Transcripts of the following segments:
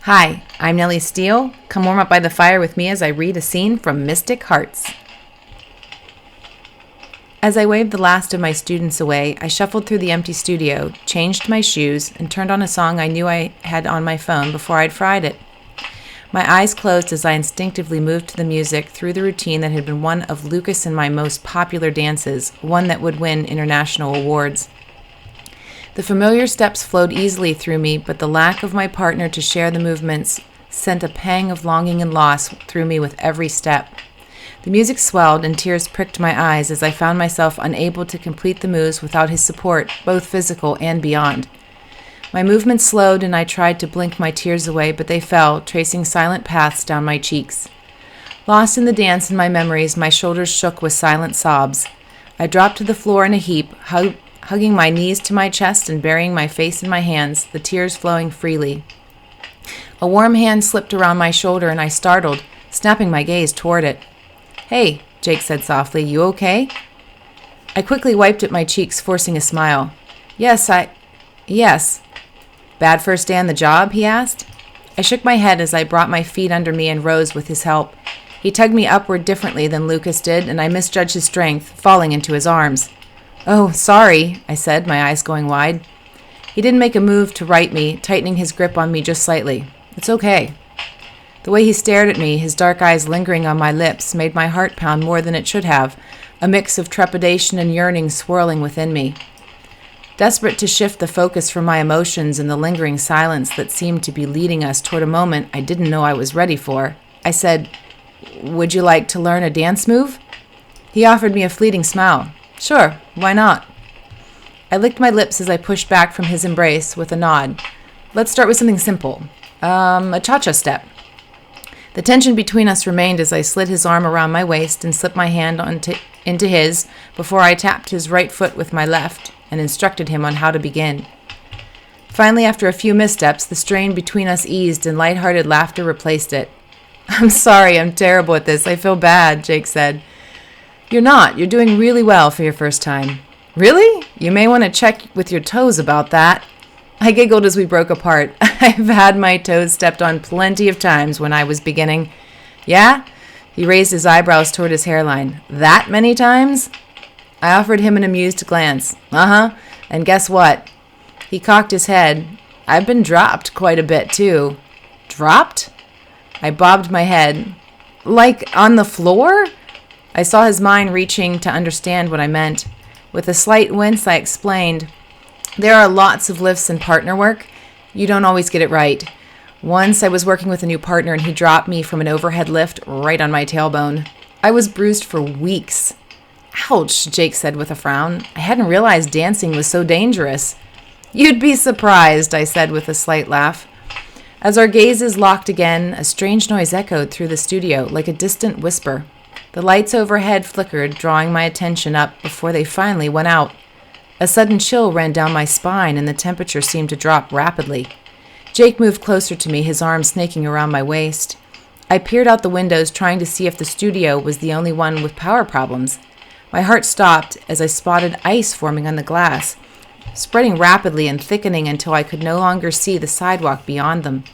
Hi, I'm Nellie Steele. Come warm up by the fire with me as I read a scene from Mystic Hearts. As I waved the last of my students away, I shuffled through the empty studio, changed my shoes, and turned on a song I knew I had on my phone before I'd fried it. My eyes closed as I instinctively moved to the music through the routine that had been one of Lucas and my most popular dances, one that would win international awards. The familiar steps flowed easily through me, but the lack of my partner to share the movements sent a pang of longing and loss through me with every step. The music swelled and tears pricked my eyes as I found myself unable to complete the moves without his support, both physical and beyond. My movements slowed and I tried to blink my tears away, but they fell, tracing silent paths down my cheeks. Lost in the dance and my memories, my shoulders shook with silent sobs. I dropped to the floor in a heap, hugging my knees to my chest and burying my face in my hands, the tears flowing freely. A warm hand slipped around my shoulder and I startled, snapping my gaze toward it. "Hey," Jake said softly, "you okay?" I quickly wiped at my cheeks, forcing a smile. Yes. "Bad first day on the job?" he asked. I shook my head as I brought my feet under me and rose with his help. He tugged me upward differently than Lucas did, and I misjudged his strength, falling into his arms. "Oh, sorry," I said, my eyes going wide. He didn't make a move to right me, tightening his grip on me just slightly. "It's okay." The way he stared at me, his dark eyes lingering on my lips, made my heart pound more than it should have, a mix of trepidation and yearning swirling within me. Desperate to shift the focus from my emotions and the lingering silence that seemed to be leading us toward a moment I didn't know I was ready for, I said, "Would you like to learn a dance move?" He offered me a fleeting smile. "Sure, why not?" I licked my lips as I pushed back from his embrace with a nod. "Let's start with something simple. A cha-cha step." The tension between us remained as I slid his arm around my waist and slipped my hand into his before I tapped his right foot with my left and instructed him on how to begin. Finally, after a few missteps, the strain between us eased and lighthearted laughter replaced it. "I'm sorry, I'm terrible at this. I feel bad," Jake said. "You're not. You're doing really well for your first time." "Really? You may want to check with your toes about that." I giggled as we broke apart. I've had my toes stepped on plenty of times when I was beginning. "Yeah?" He raised his eyebrows toward his hairline. "That many times?" I offered him an amused glance. "Uh-huh. And guess what?" He cocked his head. "I've been dropped quite a bit, too." "Dropped?" I bobbed my head. "Like on the floor?" I saw his mind reaching to understand what I meant. With a slight wince, I explained, "There are lots of lifts in partner work. You don't always get it right. Once I was working with a new partner and he dropped me from an overhead lift right on my tailbone. I was bruised for weeks." "Ouch," Jake said with a frown. "I hadn't realized dancing was so dangerous." "You'd be surprised," I said with a slight laugh. As our gazes locked again, a strange noise echoed through the studio like a distant whisper. The lights overhead flickered, drawing my attention up before they finally went out. A sudden chill ran down my spine and the temperature seemed to drop rapidly. Jake moved closer to me, his arm snaking around my waist. I peered out the windows, trying to see if the studio was the only one with power problems. My heart stopped as I spotted ice forming on the glass, spreading rapidly and thickening until I could no longer see the sidewalk beyond them.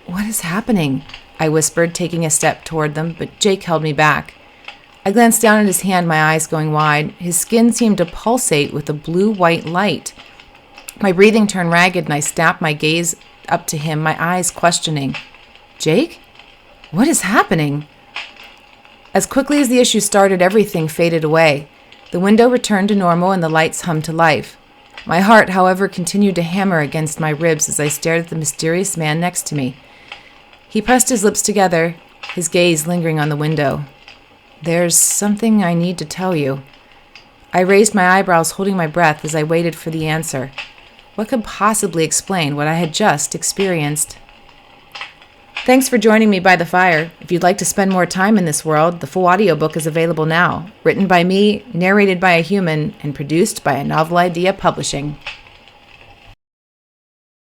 "What is happening?" I whispered, taking a step toward them, but Jake held me back. I glanced down at his hand, my eyes going wide. His skin seemed to pulsate with a blue-white light. My breathing turned ragged and I snapped my gaze up to him, my eyes questioning. "Jake? What is happening?" As quickly as the issue started, everything faded away. The window returned to normal and the lights hummed to life. My heart, however, continued to hammer against my ribs as I stared at the mysterious man next to me. He pressed his lips together, his gaze lingering on the window. "There's something I need to tell you." I raised my eyebrows, holding my breath as I waited for the answer. What could possibly explain what I had just experienced? Thanks for joining me by the fire. If you'd like to spend more time in this world, the full audiobook is available now. Written by me, narrated by a human, and produced by A Novel Idea Publishing.